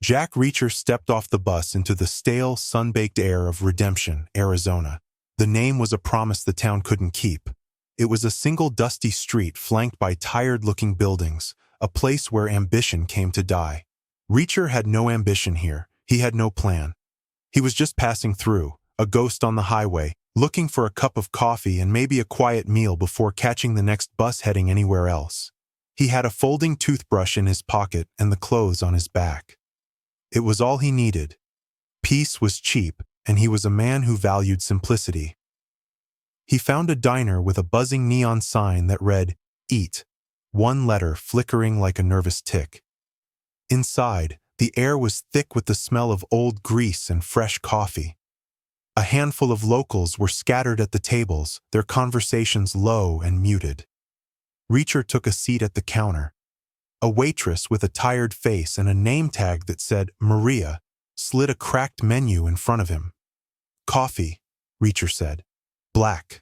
Jack Reacher stepped off the bus into the stale, sun-baked air of Redemption, Arizona. The name was a promise the town couldn't keep. It was a single dusty street flanked by tired-looking buildings, a place where ambition came to die. Reacher had no ambition here. He had no plan. He was just passing through, a ghost on the highway, looking for a cup of coffee and maybe a quiet meal before catching the next bus heading anywhere else. He had a folding toothbrush in his pocket and the clothes on his back. It was all he needed. Peace was cheap, and he was a man who valued simplicity. He found a diner with a buzzing neon sign that read, "Eat," one letter flickering like a nervous tick. Inside, the air was thick with the smell of old grease and fresh coffee. A handful of locals were scattered at the tables, their conversations low and muted. Reacher took a seat at the counter. A waitress with a tired face and a name tag that said Maria slid a cracked menu in front of him. "Coffee," Reacher said. "Black."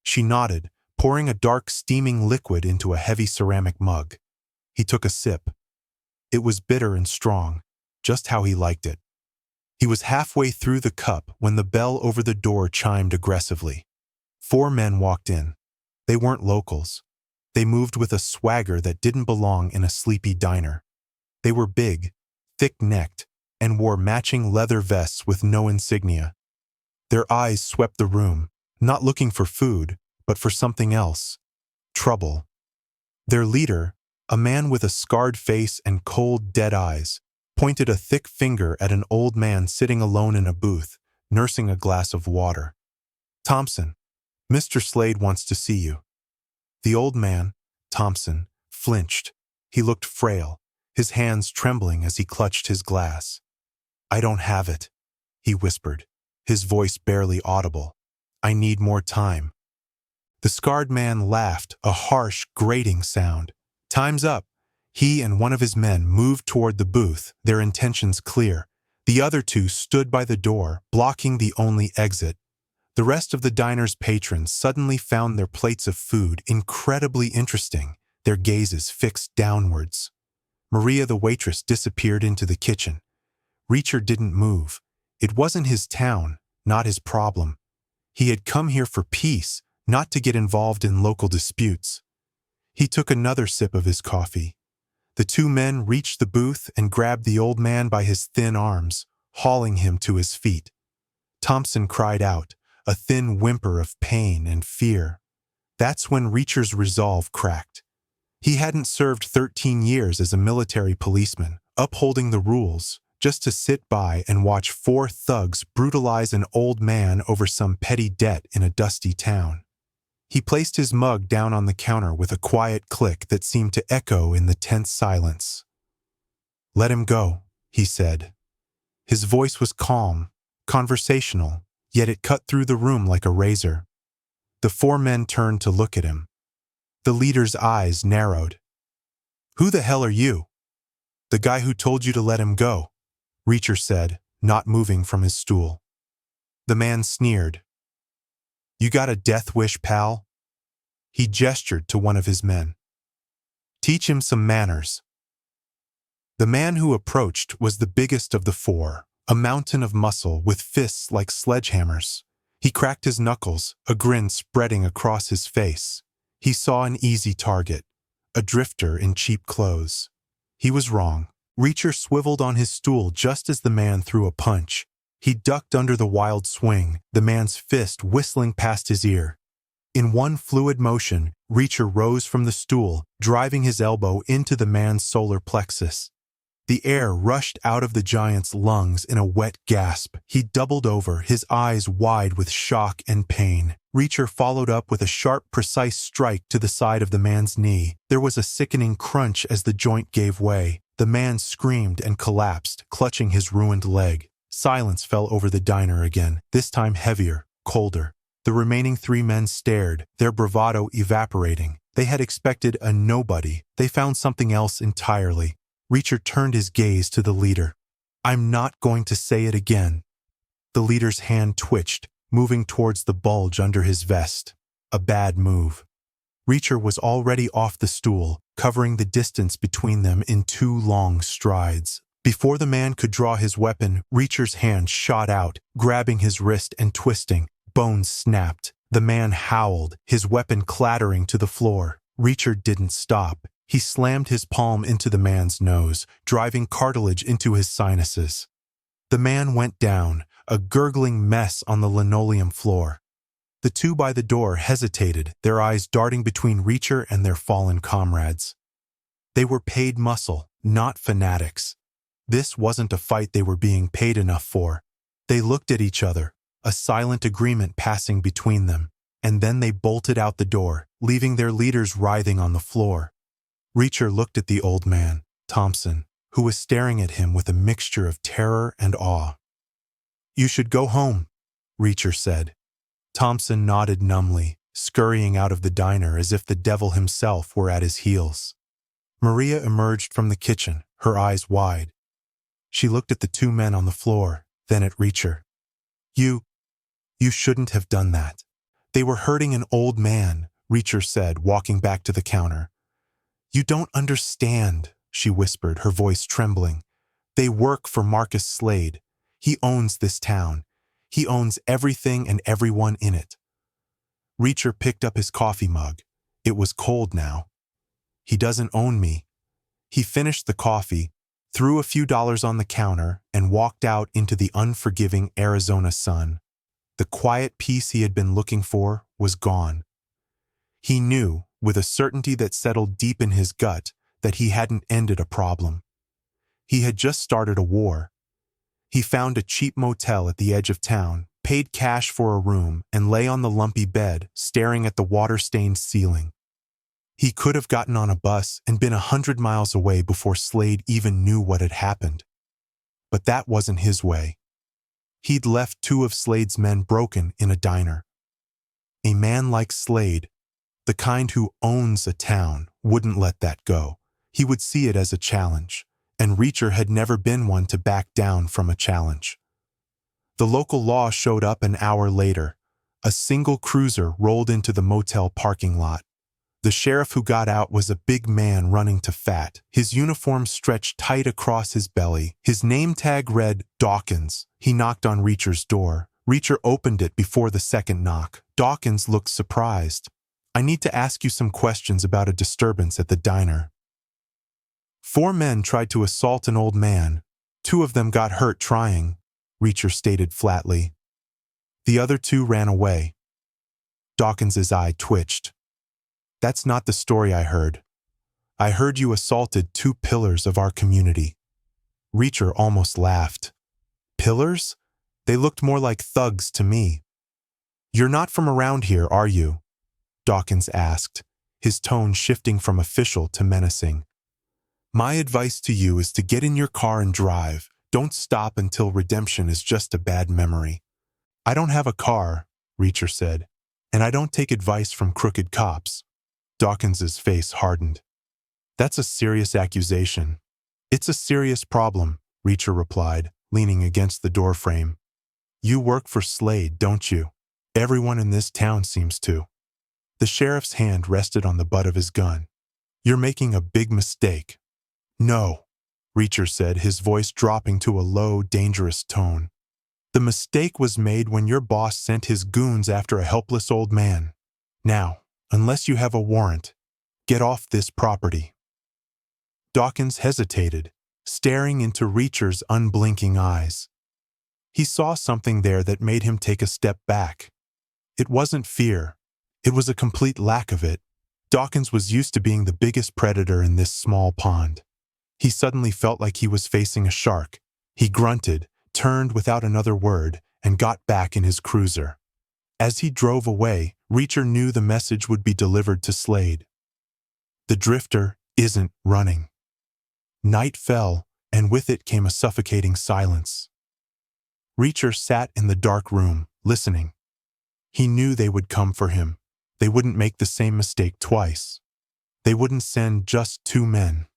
She nodded, pouring a dark steaming liquid into a heavy ceramic mug. He took a sip. It was bitter and strong, just how he liked it. He was halfway through the cup when the bell over the door chimed aggressively. 4 men walked in. They weren't locals. They moved with a swagger that didn't belong in a sleepy diner. They were big, thick-necked, and wore matching leather vests with no insignia. Their eyes swept the room, not looking for food, but for something else. Trouble. Their leader, a man with a scarred face and cold, dead eyes, pointed a thick finger at an old man sitting alone in a booth, nursing a glass of water. "Thompson, Mr. Slade wants to see you." The old man, Thompson, flinched. He looked frail, his hands trembling as he clutched his glass. "I don't have it," he whispered, his voice barely audible. "I need more time." The scarred man laughed, a harsh, grating sound. "Time's up." He and one of his men moved toward the booth, their intentions clear. The other 2 stood by the door, blocking the only exit. The rest of the diner's patrons suddenly found their plates of food incredibly interesting, their gazes fixed downwards. Maria the waitress disappeared into the kitchen. Reacher didn't move. It wasn't his town, not his problem. He had come here for peace, not to get involved in local disputes. He took another sip of his coffee. The 2 men reached the booth and grabbed the old man by his thin arms, hauling him to his feet. Thompson cried out, a thin whimper of pain and fear. That's when Reacher's resolve cracked. He hadn't served 13 years as a military policeman, upholding the rules, just to sit by and watch 4 thugs brutalize an old man over some petty debt in a dusty town. He placed his mug down on the counter with a quiet click that seemed to echo in the tense silence. "Let him go," he said. His voice was calm, conversational, yet it cut through the room like a razor. The 4 men turned to look at him. The leader's eyes narrowed. "Who the hell are you?" "The guy who told you to let him go," Reacher said, not moving from his stool. The man sneered. "You got a death wish, pal?" He gestured to one of his men. "Teach him some manners." The man who approached was the biggest of the 4, a mountain of muscle with fists like sledgehammers. He cracked his knuckles, a grin spreading across his face. He saw an easy target, a drifter in cheap clothes. He was wrong. Reacher swiveled on his stool just as the man threw a punch. He ducked under the wild swing, the man's fist whistling past his ear. In one fluid motion, Reacher rose from the stool, driving his elbow into the man's solar plexus. The air rushed out of the giant's lungs in a wet gasp. He doubled over, his eyes wide with shock and pain. Reacher followed up with a sharp, precise strike to the side of the man's knee. There was a sickening crunch as the joint gave way. The man screamed and collapsed, clutching his ruined leg. Silence fell over the diner again, this time heavier, colder. The remaining 3 men stared, their bravado evaporating. They had expected a nobody. They found something else entirely. Reacher turned his gaze to the leader. "I'm not going to say it again." The leader's hand twitched, moving towards the bulge under his vest. A bad move. Reacher was already off the stool, covering the distance between them in 2 long strides. Before the man could draw his weapon, Reacher's hand shot out, grabbing his wrist and twisting. Bones snapped. The man howled, his weapon clattering to the floor. Reacher didn't stop. He slammed his palm into the man's nose, driving cartilage into his sinuses. The man went down, a gurgling mess on the linoleum floor. The two by the door hesitated, their eyes darting between Reacher and their fallen comrades. They were paid muscle, not fanatics. This wasn't a fight they were being paid enough for. They looked at each other, a silent agreement passing between them, and then they bolted out the door, leaving their leaders writhing on the floor. Reacher looked at the old man, Thompson, who was staring at him with a mixture of terror and awe. "You should go home," Reacher said. Thompson nodded numbly, scurrying out of the diner as if the devil himself were at his heels. Maria emerged from the kitchen, her eyes wide. She looked at the two men on the floor, then at Reacher. You shouldn't have done that." "They were hurting an old man," Reacher said, walking back to the counter. "You don't understand," she whispered, her voice trembling. "They work for Marcus Slade. He owns this town. He owns everything and everyone in it." Reacher picked up his coffee mug. It was cold now. "He doesn't own me." He finished the coffee, threw a few dollars on the counter, and walked out into the unforgiving Arizona sun. The quiet peace he had been looking for was gone. He knew, with a certainty that settled deep in his gut, that he hadn't ended a problem. He had just started a war. He found a cheap motel at the edge of town, paid cash for a room, and lay on the lumpy bed, staring at the water-stained ceiling. He could have gotten on a bus and been 100 miles away before Slade even knew what had happened. But that wasn't his way. He'd left two of Slade's men broken in a diner. A man like Slade, the kind who owns a town, wouldn't let that go. He would see it as a challenge, and Reacher had never been one to back down from a challenge. The local law showed up an hour later. A single cruiser rolled into the motel parking lot. The sheriff who got out was a big man running to fat. His uniform stretched tight across his belly. His name tag read Dawkins. He knocked on Reacher's door. Reacher opened it before the second knock. Dawkins looked surprised. "I need to ask you some questions about a disturbance at the diner." 4 men tried to assault an old man. 2 of them got hurt trying, Reacher stated flatly. The other 2 ran away. Dawkins's eye twitched. "That's not the story I heard. I heard you assaulted 2 pillars of our community." Reacher almost laughed. "Pillars? They looked more like thugs to me." "You're not from around here, are you?" Dawkins asked, his tone shifting from official to menacing. "My advice to you is to get in your car and drive. Don't stop until redemption is just a bad memory." "I don't have a car," Reacher said, "and I don't take advice from crooked cops." Dawkins's face hardened. "That's a serious accusation." "It's a serious problem," Reacher replied, leaning against the doorframe. "You work for Slade, don't you? Everyone in this town seems to." The sheriff's hand rested on the butt of his gun. "You're making a big mistake." "No," Reacher said, his voice dropping to a low, dangerous tone. "The mistake was made when your boss sent his goons after a helpless old man. Now, unless you have a warrant, get off this property." Dawkins hesitated, staring into Reacher's unblinking eyes. He saw something there that made him take a step back. It wasn't fear. It was a complete lack of it. Dawkins was used to being the biggest predator in this small pond. He suddenly felt like he was facing a shark. He grunted, turned without another word, and got back in his cruiser. As he drove away, Reacher knew the message would be delivered to Slade. The drifter isn't running. Night fell, and with it came a suffocating silence. Reacher sat in the dark room, listening. He knew they would come for him. They wouldn't make the same mistake twice. They wouldn't send just 2 men.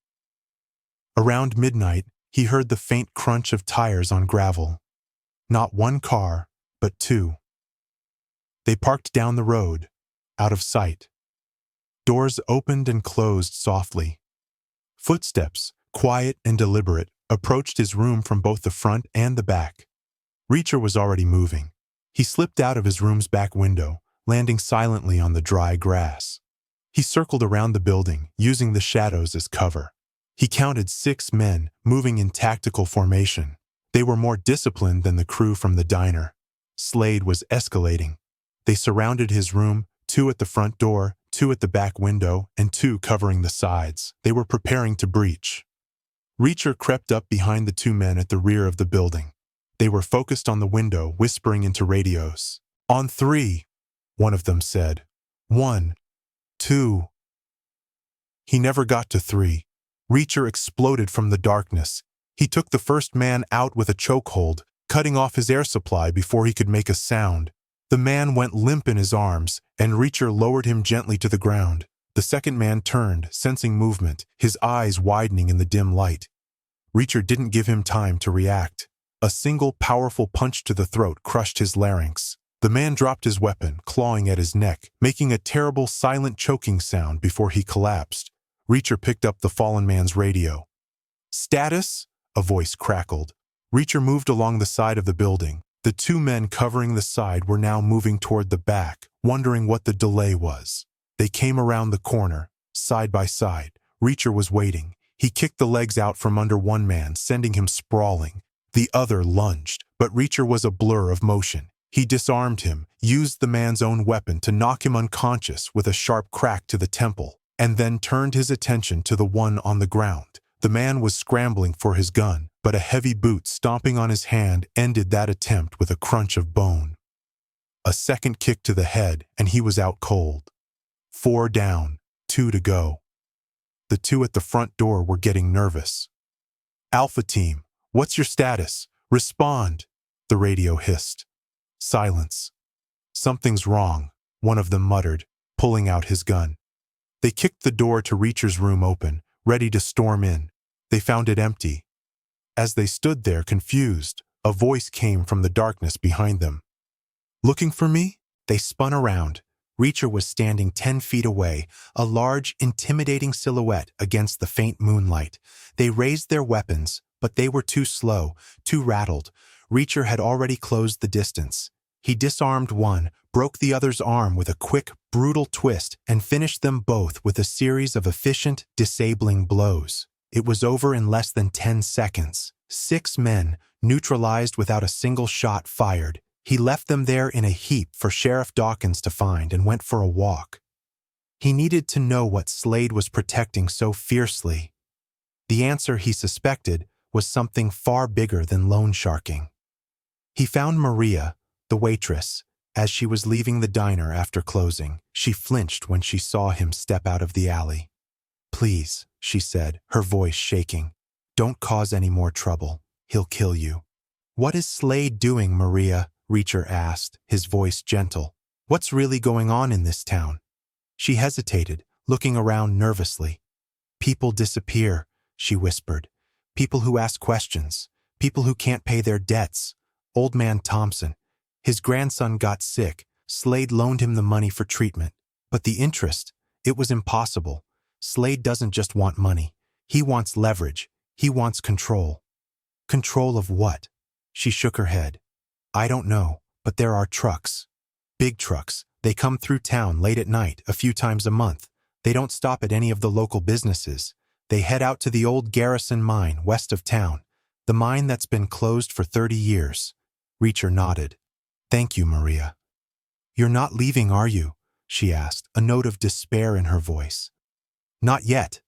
Around midnight, he heard the faint crunch of tires on gravel. Not 1 car, but 2. They parked down the road, out of sight. Doors opened and closed softly. Footsteps, quiet and deliberate, approached his room from both the front and the back. Reacher was already moving. He slipped out of his room's back window, landing silently on the dry grass. He circled around the building, using the shadows as cover. He counted 6 men, moving in tactical formation. They were more disciplined than the crew from the diner. Slade was escalating. They surrounded his room, 2 at the front door, 2 at the back window, and 2 covering the sides. They were preparing to breach. Reacher crept up behind the 2 men at the rear of the building. They were focused on the window, whispering into radios. "On 3, one of them said. 1, 2. He never got to 3. Reacher exploded from the darkness. He took the first man out with a chokehold, cutting off his air supply before he could make a sound. The man went limp in his arms, and Reacher lowered him gently to the ground. The second man turned, sensing movement, his eyes widening in the dim light. Reacher didn't give him time to react. A single powerful punch to the throat crushed his larynx. The man dropped his weapon, clawing at his neck, making a terrible silent choking sound before he collapsed. Reacher picked up the fallen man's radio. "Status?" a voice crackled. Reacher moved along the side of the building. The 2 men covering the side were now moving toward the back, wondering what the delay was. They came around the corner, side by side. Reacher was waiting. He kicked the legs out from under one man, sending him sprawling. The other lunged, but Reacher was a blur of motion. He disarmed him, used the man's own weapon to knock him unconscious with a sharp crack to the temple, and then turned his attention to the one on the ground. The man was scrambling for his gun, but a heavy boot stomping on his hand ended that attempt with a crunch of bone. A second kick to the head, and he was out cold. 4 down, 2 to go. The 2 at the front door were getting nervous. "Alpha Team, what's your status? Respond," the radio hissed. Silence. "Something's wrong," one of them muttered, pulling out his gun. They kicked the door to Reacher's room open, ready to storm in. They found it empty. As they stood there confused, a voice came from the darkness behind them. "Looking for me?" They spun around. Reacher was standing 10 feet away, a large, intimidating silhouette against the faint moonlight. They raised their weapons, but they were too slow, too rattled. Reacher had already closed the distance. He disarmed one, broke the other's arm with a quick, brutal twist, and finished them both with a series of efficient, disabling blows. It was over in less than 10 seconds. 6 men, neutralized without a single shot fired. He left them there in a heap for Sheriff Dawkins to find and went for a walk. He needed to know what Slade was protecting so fiercely. The answer, he suspected, was something far bigger than loan sharking. He found Maria, the waitress, as she was leaving the diner after closing. She flinched when she saw him step out of the alley. "Please," she said, her voice shaking. "Don't cause any more trouble. He'll kill you." "What is Slade doing, Maria?" Reacher asked, his voice gentle. "What's really going on in this town?" She hesitated, looking around nervously. "People disappear," she whispered. "People who ask questions. People who can't pay their debts. Old man Thompson. His grandson got sick. Slade loaned him the money for treatment. But the interest, it was impossible. Slade doesn't just want money. He wants leverage. He wants control." "Control of what?" She shook her head. "I don't know, but there are trucks. Big trucks. They come through town late at night, a few times a month. They don't stop at any of the local businesses. They head out to the old Garrison mine west of town, the mine that's been closed for 30 years. Reacher nodded. "Thank you, Maria." "You're not leaving, are you?" she asked, a note of despair in her voice. "Not yet,"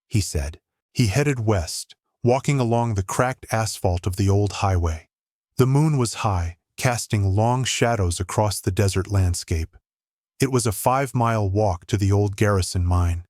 he said. He headed west, walking along the cracked asphalt of the old highway. The moon was high, casting long shadows across the desert landscape. It was a 5-mile walk to the old Garrison mine.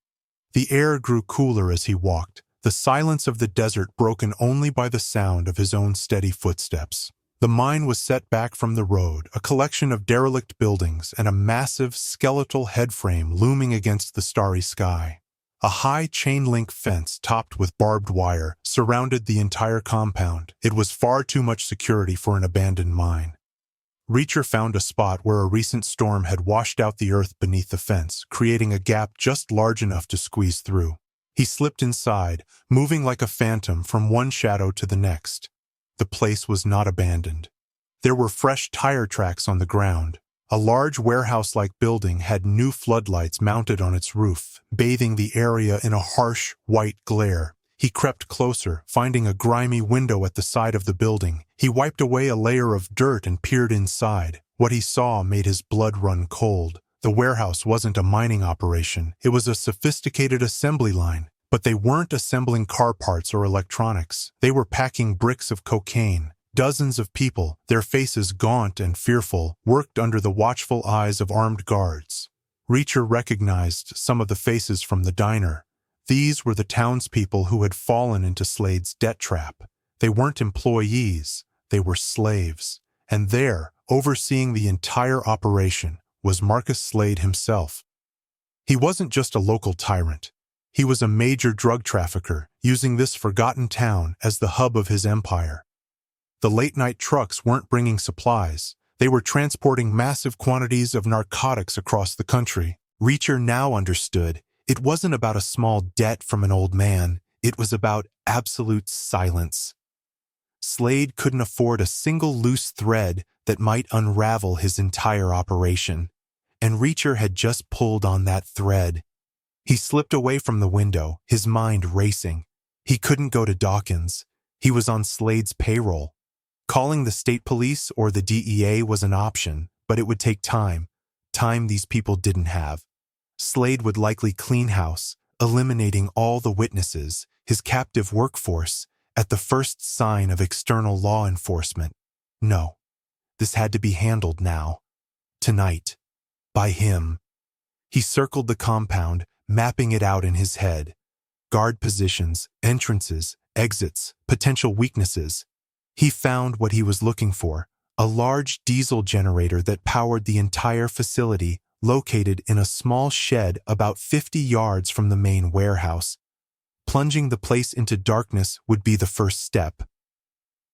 The air grew cooler as he walked, the silence of the desert broken only by the sound of his own steady footsteps. The mine was set back from the road, a collection of derelict buildings and a massive, skeletal headframe looming against the starry sky. A high chain-link fence topped with barbed wire surrounded the entire compound. It was far too much security for an abandoned mine. Reacher found a spot where a recent storm had washed out the earth beneath the fence, creating a gap just large enough to squeeze through. He slipped inside, moving like a phantom from one shadow to the next. The place was not abandoned. There were fresh tire tracks on the ground. A large warehouse-like building had new floodlights mounted on its roof, bathing the area in a harsh, white glare. He crept closer, finding a grimy window at the side of the building. He wiped away a layer of dirt and peered inside. What he saw made his blood run cold. The warehouse wasn't a mining operation. It was a sophisticated assembly line. But they weren't assembling car parts or electronics. They were packing bricks of cocaine. Dozens of people, their faces gaunt and fearful, worked under the watchful eyes of armed guards. Reacher recognized some of the faces from the diner. These were the townspeople who had fallen into Slade's debt trap. They weren't employees, they were slaves. And there, overseeing the entire operation, was Marcus Slade himself. He wasn't just a local tyrant. He was a major drug trafficker, using this forgotten town as the hub of his empire. The late-night trucks weren't bringing supplies. They were transporting massive quantities of narcotics across the country. Reacher now understood it wasn't about a small debt from an old man. It was about absolute silence. Slade couldn't afford a single loose thread that might unravel his entire operation. And Reacher had just pulled on that thread. He slipped away from the window, his mind racing. He couldn't go to Dawkins. He was on Slade's payroll. Calling the state police or the DEA was an option, but it would take time. Time these people didn't have. Slade would likely clean house, eliminating all the witnesses, his captive workforce, at the first sign of external law enforcement. No, this had to be handled now. Tonight. By him. He circled the compound, mapping it out in his head. Guard positions, entrances, exits, potential weaknesses. He found what he was looking for, a large diesel generator that powered the entire facility, located in a small shed about 50 yards from the main warehouse. Plunging the place into darkness would be the first step.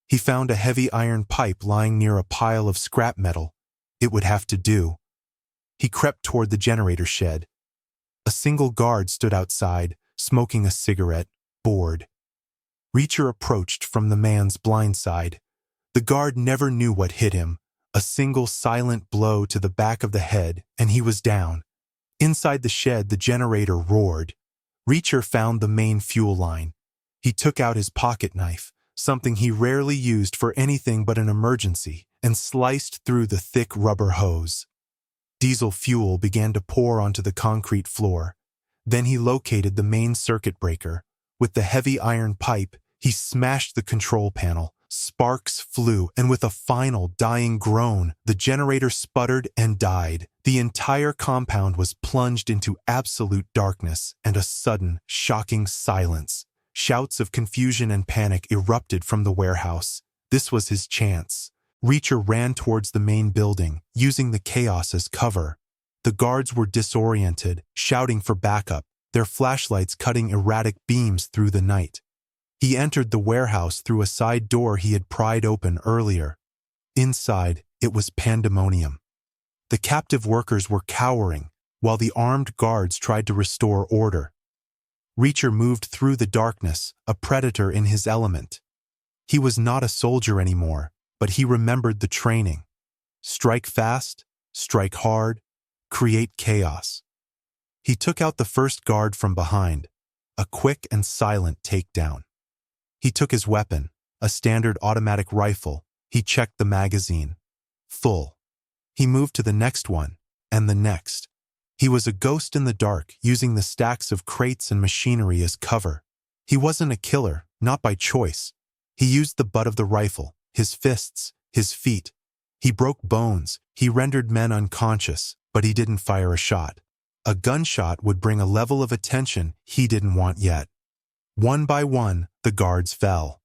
He found a heavy iron pipe lying near a pile of scrap metal. It would have to do. He crept toward the generator shed. A single guard stood outside, smoking a cigarette, bored. Reacher approached from the man's blind side. The guard never knew what hit him. A single silent blow to the back of the head, and he was down. Inside the shed, the generator roared. Reacher found the main fuel line. He took out his pocket knife, something he rarely used for anything but an emergency, and sliced through the thick rubber hose. Diesel fuel began to pour onto the concrete floor. Then he located the main circuit breaker. With the heavy iron pipe, he smashed the control panel. Sparks flew, and with a final dying groan, the generator sputtered and died. The entire compound was plunged into absolute darkness and a sudden, shocking silence. Shouts of confusion and panic erupted from the warehouse. This was his chance. Reacher ran towards the main building, using the chaos as cover. The guards were disoriented, shouting for backup, their flashlights cutting erratic beams through the night. He entered the warehouse through a side door he had pried open earlier. Inside, it was pandemonium. The captive workers were cowering, while the armed guards tried to restore order. Reacher moved through the darkness, a predator in his element. He was not a soldier anymore, but he remembered the training. Strike fast, strike hard, create chaos. He took out the first guard from behind, a quick and silent takedown. He took his weapon, a standard automatic rifle. He checked the magazine. Full. He moved to the next one, and the next. He was a ghost in the dark, using the stacks of crates and machinery as cover. He wasn't a killer, not by choice. He used the butt of the rifle, his fists, his feet. He broke bones, he rendered men unconscious, but he didn't fire a shot. A gunshot would bring a level of attention he didn't want yet. One by one, the guards fell.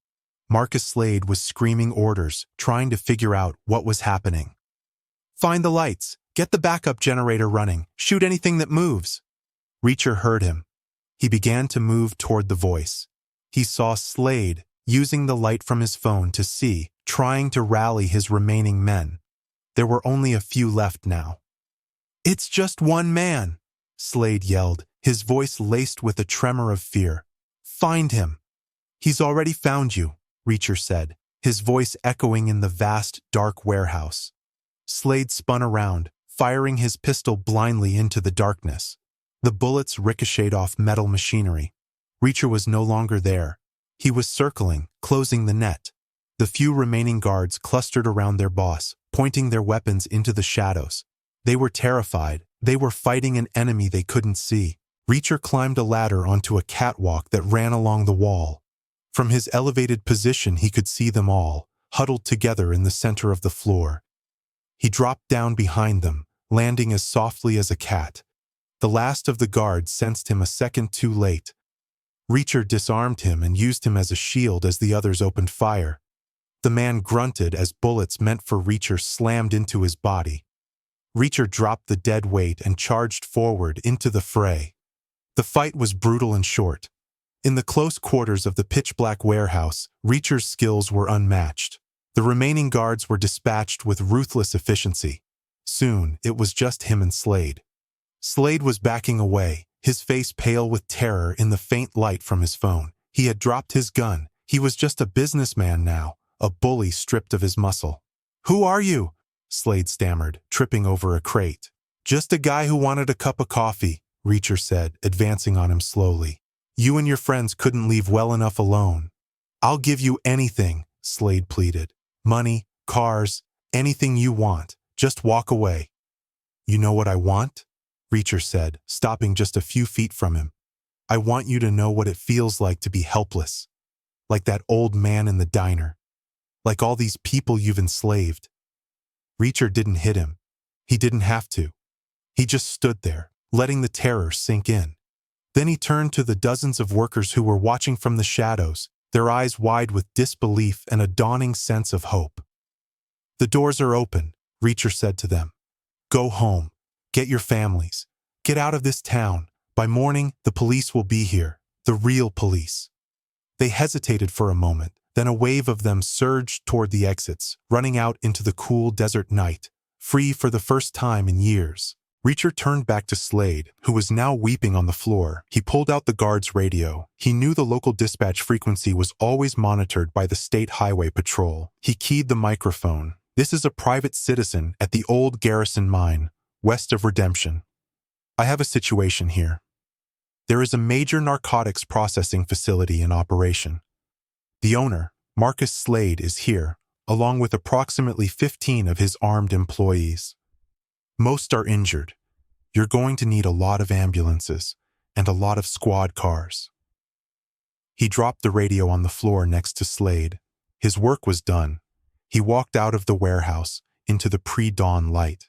Marcus Slade was screaming orders, trying to figure out what was happening. "Find the lights. Get the backup generator running. Shoot anything that moves." Reacher heard him. He began to move toward the voice. He saw Slade, using the light from his phone to see, trying to rally his remaining men. There were only a few left now. "It's just one man." Slade yelled, his voice laced with a tremor of fear. "Find him!" "He's already found you," Reacher said, his voice echoing in the vast, dark warehouse. Slade spun around, firing his pistol blindly into the darkness. The bullets ricocheted off metal machinery. Reacher was no longer there. He was circling, closing the net. The few remaining guards clustered around their boss, pointing their weapons into the shadows. They were terrified. They were fighting an enemy they couldn't see. Reacher climbed a ladder onto a catwalk that ran along the wall. From his elevated position, he could see them all, huddled together in the center of the floor. He dropped down behind them, landing as softly as a cat. The last of the guards sensed him a second too late. Reacher disarmed him and used him as a shield as the others opened fire. The man grunted as bullets meant for Reacher slammed into his body. Reacher dropped the dead weight and charged forward into the fray. The fight was brutal and short. In the close quarters of the pitch-black warehouse, Reacher's skills were unmatched. The remaining guards were dispatched with ruthless efficiency. Soon, it was just him and Slade. Slade was backing away, his face pale with terror in the faint light from his phone. He had dropped his gun. He was just a businessman now, a bully stripped of his muscle. "Who are you?" Slade stammered, tripping over a crate. "Just a guy who wanted a cup of coffee," Reacher said, advancing on him slowly. "You and your friends couldn't leave well enough alone." "I'll give you anything," Slade pleaded. "Money, cars, anything you want. Just walk away." "You know what I want?" Reacher said, stopping just a few feet from him. "I want you to know what it feels like to be helpless. Like that old man in the diner. Like all these people you've enslaved." Reacher didn't hit him. He didn't have to. He just stood there, letting the terror sink in. Then he turned to the dozens of workers who were watching from the shadows, their eyes wide with disbelief and a dawning sense of hope. "The doors are open," Reacher said to them. "Go home. Get your families. Get out of this town. By morning, the police will be here. The real police." They hesitated for a moment. Then a wave of them surged toward the exits, running out into the cool desert night, free for the first time in years. Reacher turned back to Slade, who was now weeping on the floor. He pulled out the guard's radio. He knew the local dispatch frequency was always monitored by the State Highway Patrol. He keyed the microphone. "This is a private citizen at the old Garrison Mine, west of Redemption. I have a situation here. There is a major narcotics processing facility in operation. The owner, Marcus Slade, is here, along with approximately 15 of his armed employees. Most are injured. You're going to need a lot of ambulances and a lot of squad cars." He dropped the radio on the floor next to Slade. His work was done. He walked out of the warehouse into the pre-dawn light.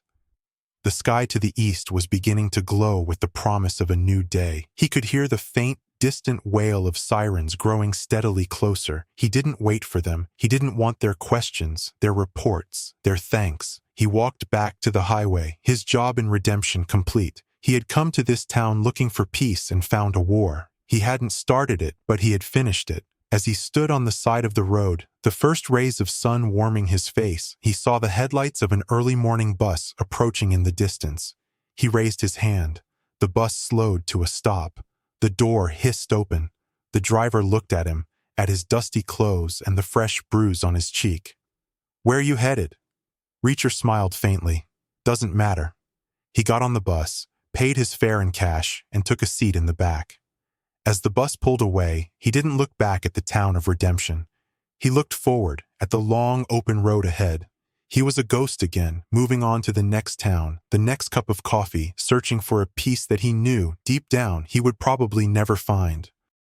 The sky to the east was beginning to glow with the promise of a new day. He could hear the faint, distant wail of sirens growing steadily closer. He didn't wait for them. He didn't want their questions, their reports, their thanks. He walked back to the highway, his job in Redemption complete. He had come to this town looking for peace and found a war. He hadn't started it, but he had finished it. As he stood on the side of the road, the first rays of sun warming his face, he saw the headlights of an early morning bus approaching in the distance. He raised his hand. The bus slowed to a stop. The door hissed open. The driver looked at him, at his dusty clothes and the fresh bruise on his cheek. "Where are you headed?" Reacher smiled faintly. "Doesn't matter." He got on the bus, paid his fare in cash, and took a seat in the back. As the bus pulled away, he didn't look back at the town of Redemption. He looked forward, at the long, open road ahead. He was a ghost again, moving on to the next town, the next cup of coffee, searching for a peace that he knew, deep down, he would probably never find.